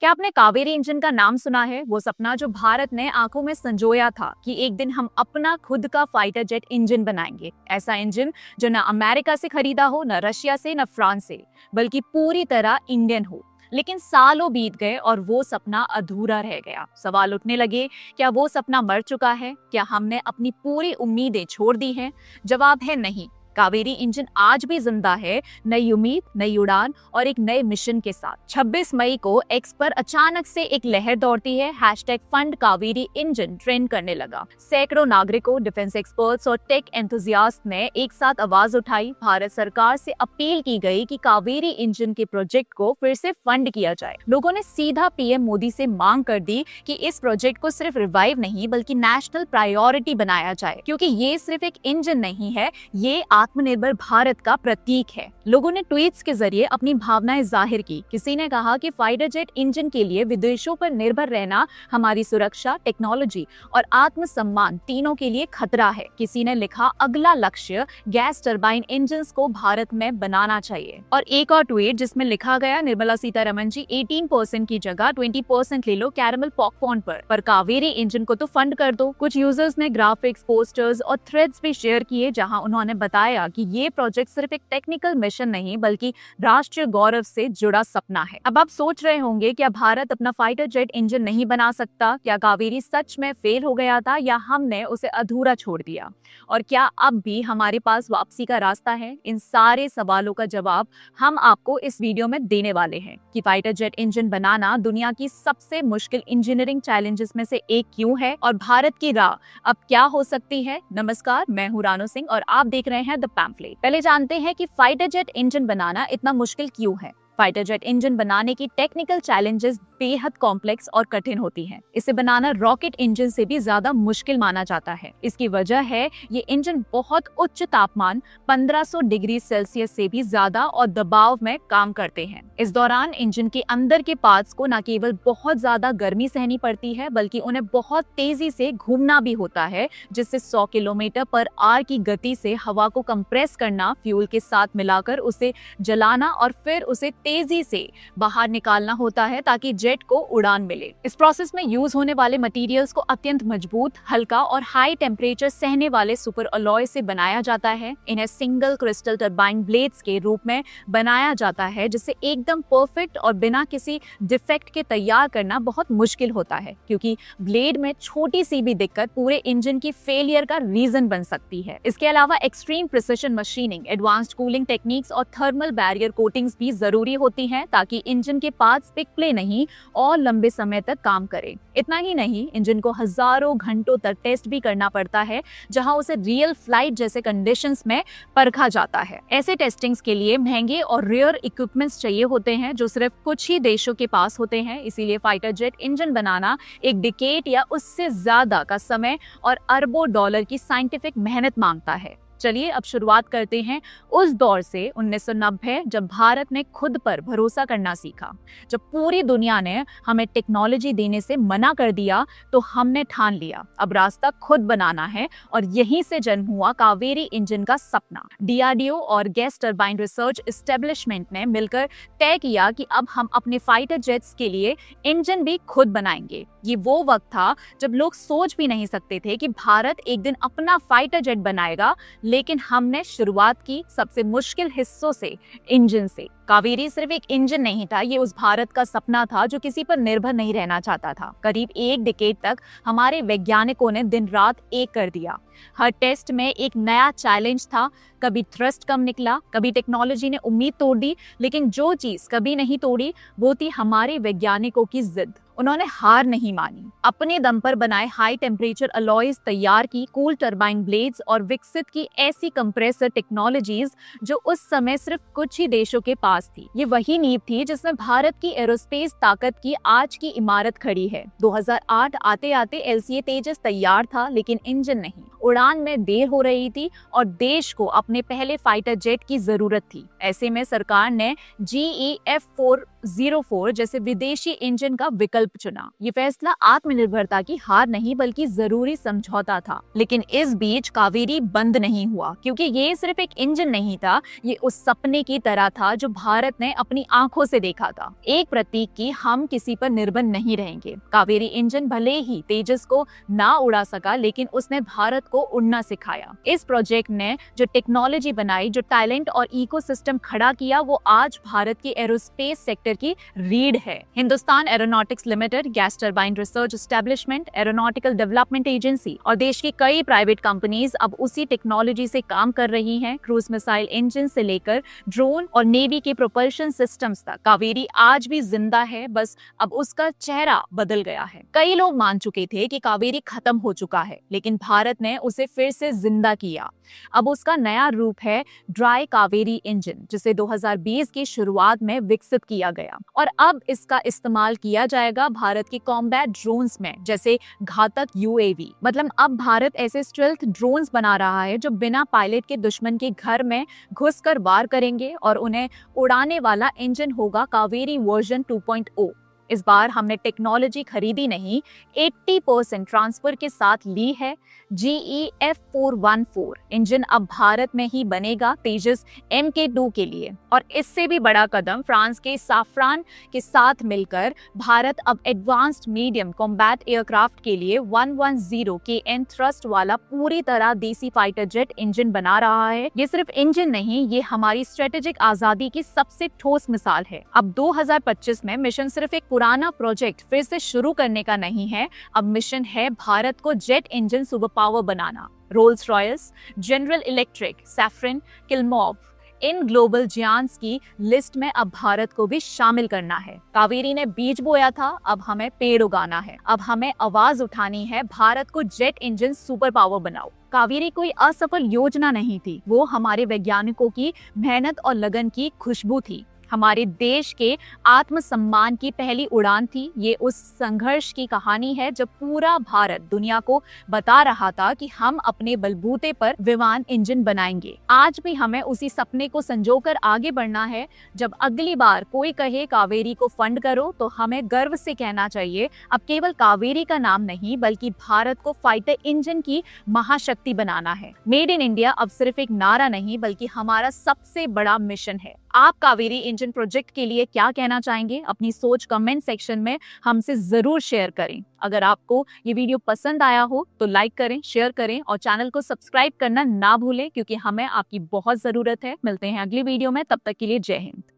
क्या आपने कावेरी इंजन का नाम सुना है? वो सपना जो भारत ने आंखों में संजोया था कि एक दिन हम अपना खुद का फाइटर जेट इंजन बनाएंगे। ऐसा इंजन जो न अमेरिका से खरीदा हो, न रशिया से, न फ्रांस से, बल्कि पूरी तरह इंडियन हो। लेकिन सालों बीत गए और वो सपना अधूरा रह गया। सवाल उठने लगे, क्या वो सपना मर चुका है? क्या हमने अपनी पूरी उम्मीदें छोड़ दी हैं? जवाब है नहीं। कावेरी इंजन आज भी जिंदा है, नई उम्मीद, नई उड़ान और एक नए मिशन के साथ। 26 मई को एक्स पर अचानक से एक लहर दौड़ती है। #फंड कावेरी इंजन ट्रेंड करने लगा। सैकड़ों नागरिकों, डिफेंस एक्सपर्ट्स और टेक एंथुसियास्ट ने एक साथ आवाज उठाई। भारत सरकार से अपील की गई कि कावेरी इंजन के प्रोजेक्ट को फिर से फंड किया जाए। लोगों ने सीधा पीएम मोदी से मांग कर दी कि इस प्रोजेक्ट को सिर्फ रिवाइव नहीं बल्कि नेशनल प्रायोरिटी बनाया जाए, क्योंकि ये सिर्फ एक इंजन नहीं है, ये आत्मनिर्भर भारत का प्रतीक है। लोगों ने ट्वीट्स के जरिए अपनी भावनाएं जाहिर की। किसी ने कहा कि फाइटर जेट इंजन के लिए विदेशों पर निर्भर रहना हमारी सुरक्षा, टेक्नोलॉजी और आत्मसम्मान तीनों के लिए खतरा है। किसी ने लिखा, अगला लक्ष्य गैस टरबाइन इंजन्स को भारत में बनाना चाहिए। और एक और ट्वीट जिसमें लिखा गया, निर्मला सीतारमण जी 18% की जगह 20% ले लो कैरमल पॉपकॉर्न पर कावेरी इंजन को तो फंड कर दो। कुछ यूजर्स ने ग्राफिक्स, पोस्टर्स और थ्रेड्स भी शेयर किए जहां उन्होंने बताया कि ये प्रोजेक्ट सिर्फ एक टेक्निकल मिशन नहीं बल्कि राष्ट्रीय गौरव से जुड़ा सपना है। अब आप सोच रहे होंगे, क्या भारत अपना फाइटर जेट इंजन नहीं बना सकता? क्या कावेरी सच में फेल हो गया था या हमने उसे अधूरा छोड़ दिया? और क्या अब भी हमारे पास वापसी का रास्ता है? इन सारे सवालों का जवाब हम आपको इस वीडियो में देने वाले हैं कि फाइटर जेट इंजन बनाना दुनिया की सबसे मुश्किल इंजीनियरिंग चैलेंजेस में से एक क्यों है और भारत की राह अब क्या हो सकती है। नमस्कार, मैं हूं रानो सिंह और आप देख रहे हैं द पैम्फलेट। पहले जानते हैं कि फाइटर जेट इंजन बनाना इतना मुश्किल क्यों है। फाइटर जेट इंजन बनाने की टेक्निकल चैलेंजेस बेहद कॉम्प्लेक्स और कठिन होती हैं। इसे बनाना रॉकेट इंजन से भी ज्यादा मुश्किल माना जाता है। इसकी वजह है ये इंजन बहुत उच्च तापमान 1500 डिग्री सेल्सियस से भी ज्यादा और दबाव में काम करते हैं। इस दौरान इंजन के अंदर के पार्ट्स को न केवल बहुत ज्यादा गर्मी सहनी पड़ती है बल्कि उन्हें बहुत तेजी से घूमना भी होता है, जिससे 100 किलोमीटर पर आवर की गति से हवा को कंप्रेस करना, फ्यूल के साथ मिलाकर उसे जलाना और फिर उसे तेजी से बाहर निकालना होता है ताकि जेट को उड़ान मिले। इस प्रोसेस में यूज होने वाले मटेरियल्स को अत्यंत मजबूत, हल्का और हाई टेम्परेचर सहने वाले सुपर अलॉय से बनाया जाता है। इन्हें सिंगल क्रिस्टल टरबाइन ब्लेड्स के रूप में बनाया जाता है, जिससे एकदम परफेक्ट और बिना किसी डिफेक्ट के तैयार करना बहुत मुश्किल होता है, क्योंकि ब्लेड में छोटी सी भी दिक्कत पूरे इंजन की फेलियर का रीजन बन सकती है। इसके अलावा extreme precision machining, advanced cooling techniques और थर्मल बैरियर कोटिंग्स भी जरूरी होती हैं ताकि इंजन के पार्ट्स पिघले नहीं और लंबे समय तक काम करें। इतना ही नहीं, इंजन को हजारों घंटों तक टेस्ट भी करना पड़ता है, जहां उसे रियल फ्लाइट जैसे कंडीशंस में परखा जाता है। ऐसे टेस्टिंग्स के लिए महंगे और रेयर इक्विपमेंट्स चाहिए होते हैं जो सिर्फ कुछ ही देशों के पास होते हैं। इसीलिए फाइटर जेट इंजन बनाना एक डिकेड या उससे ज्यादा का समय और अरबों डॉलर की साइंटिफिक मेहनत मांगता है। चलिए अब शुरुआत करते हैं उस दौर से, 1990, जब भारत ने खुद पर भरोसा करना सीखा। जब पूरी दुनिया ने हमें टेक्नोलॉजी देने से मना कर दिया तो हमने ठान लिया अब रास्ता खुद बनाना है, और यहीं से जन्म हुआ कावेरी इंजन का सपना। डीआरडीओ और गैस टरबाइन रिसर्च एस्टेब्लिशमेंट ने मिलकर तय किया कि अब हम अपने फाइटर जेट्स के लिए इंजन भी खुद बनाएंगे। ये वो वक्त था जब लोग सोच भी नहीं सकते थे कि भारत एक दिन अपना फाइटर जेट बनाएगा, लेकिन हमने शुरुआत की सबसे मुश्किल हिस्सों से, इंजन से। कावेरी सिर्फ एक इंजन नहीं था, ये उस भारत का सपना था जो किसी पर निर्भर नहीं रहना चाहता था। करीब एक डिकेड तक हमारे वैज्ञानिकों ने दिन रात एक कर दिया। हर टेस्ट में एक नया चैलेंज था। कभी थ्रस्ट कम निकला, कभी टेक्नोलॉजी ने उम्मीद तोड़ दी, लेकिन जो चीज कभी नहीं तोड़ी वो थी हमारे वैज्ञानिकों की जिद। उन्होंने हार नहीं मानी, अपने दम पर बनाए हाई टेम्परेचर अलॉयज तैयार की, कूल टरबाइन ब्लेड्स और विकसित की ऐसी कंप्रेसर टेक्नोलॉजीज जो उस समय सिर्फ कुछ ही देशों के पास थी। ये वही नींव थी जिसमें भारत की एरोस्पेस ताकत की आज की इमारत खड़ी है। 2008 आते आते LCA तेजस तैयार था, लेकिन इंजन नहीं। उड़ान में देर हो रही थी और देश को अपने पहले फाइटर जेट की जरूरत थी। ऐसे में सरकार ने GE-F404 जैसे विदेशी इंजन का विकल्प चुना। ये फैसला आत्मनिर्भरता की हार नहीं बल्कि जरूरी समझौता था। लेकिन इस बीच कावेरी बंद नहीं हुआ, क्योंकि ये सिर्फ एक इंजन नहीं था, ये उस सपने की तरह था जो भारत ने अपनी आंखों से देखा था। एक प्रतीक की हम किसी पर निर्भर नहीं रहेंगे। कावेरी इंजन भले ही तेजस को ना उड़ा सका, लेकिन उसने भारत को उड़ना सिखाया। इस प्रोजेक्ट ने जो टेक्नोलॉजी बनाई, जो टैलेंट और इकोसिस्टम खड़ा किया, वो आज भारत के एरोस्पेस सेक्टर की रीढ़ है। Hindustan aeronautics limited, gas turbine research establishment, aeronautical development agency और देश की कई प्राइवेट कंपनीज अब उसी टेक्नोलॉजी से काम कर रही हैं। क्रूज मिसाइल इंजन से लेकर ड्रोन और नेवी के प्रोपल्शन सिस्टम्स तक कावेरी आज भी जिंदा है, बस अब उसका चेहरा बदल गया है। कई लोग मान चुके थे कि कावेरी खत्म हो चुका है, लेकिन भारत ने उसे फिर से जिंदा किया। अब उसका नया रूप है ड्राई कावेरी इंजन, जिसे 2020 की शुरुआत में विकसित किया गया और अब इसका इस्तेमाल किया जाएगा भारत के कॉम्बैट ड्रोन्स में, जैसे घातक UAV। मतलब अब भारत ऐसे स्टेल्थ ड्रोन्स बना रहा है जो बिना पायलट के दुश्मन के घर में घुसकर वार करेंगे और उन्हें उड़ाने वाला इंजन होगा कावेरी वर्जन 2.0। इस बार हमने टेक्नोलॉजी खरीदी नहीं, 80% ट्रांसफर के साथ ली है। GE-F414 इंजन अब भारत में ही बनेगा तेजस MK2 के लिए। और इससे भी बड़ा कदम, फ्रांस के साफ्रान के साथ मिलकर भारत अब एडवांस्ड मीडियम कॉम्बैट एयरक्राफ्ट के लिए 110 KN थ्रस्ट वाला पूरी तरह देसी फाइटर जेट इंजन बना रहा है। ये सिर्फ इंजन नहीं, ये हमारी स्ट्रेटेजिक आजादी की सबसे ठोस मिसाल है। अब 2025 में मिशन सिर्फ एक पुराना प्रोजेक्ट फिर से शुरू करने का नहीं है, अब मिशन है भारत को जेट इंजन सुपर पावर बनाना। Rolls Royce, General Electric, Safran, Klimov, इन ग्लोबल जियांट्स की लिस्ट में अब भारत को भी शामिल करना है। कावेरी ने बीज बोया था, अब हमें पेड़ उगाना है। अब हमें आवाज उठानी है, भारत को जेट इंजन सुपर पावर बनाओ। कावेरी कोई असफल योजना नहीं थी, वो हमारे वैज्ञानिकों की मेहनत और लगन की खुशबू थी, हमारे देश के आत्मसम्मान की पहली उड़ान थी। ये उस संघर्ष की कहानी है जब पूरा भारत दुनिया को बता रहा था कि हम अपने बलबूते पर विमान इंजन बनाएंगे। आज भी हमें उसी सपने को संजोकर आगे बढ़ना है। जब अगली बार कोई कहे कावेरी को फंड करो, तो हमें गर्व से कहना चाहिए, अब केवल कावेरी का नाम नहीं बल्कि भारत को फाइटर इंजन की महाशक्ति बनाना है। मेड इन इंडिया अब सिर्फ एक नारा नहीं बल्कि हमारा सबसे बड़ा मिशन है। आप कावेरी इंजन प्रोजेक्ट के लिए क्या कहना चाहेंगे? अपनी सोच कमेंट सेक्शन में हमसे जरूर शेयर करें। अगर आपको ये वीडियो पसंद आया हो तो लाइक करें, शेयर करें और चैनल को सब्सक्राइब करना ना भूलें, क्योंकि हमें आपकी बहुत जरूरत है। मिलते हैं अगली वीडियो में, तब तक के लिए जय हिंद।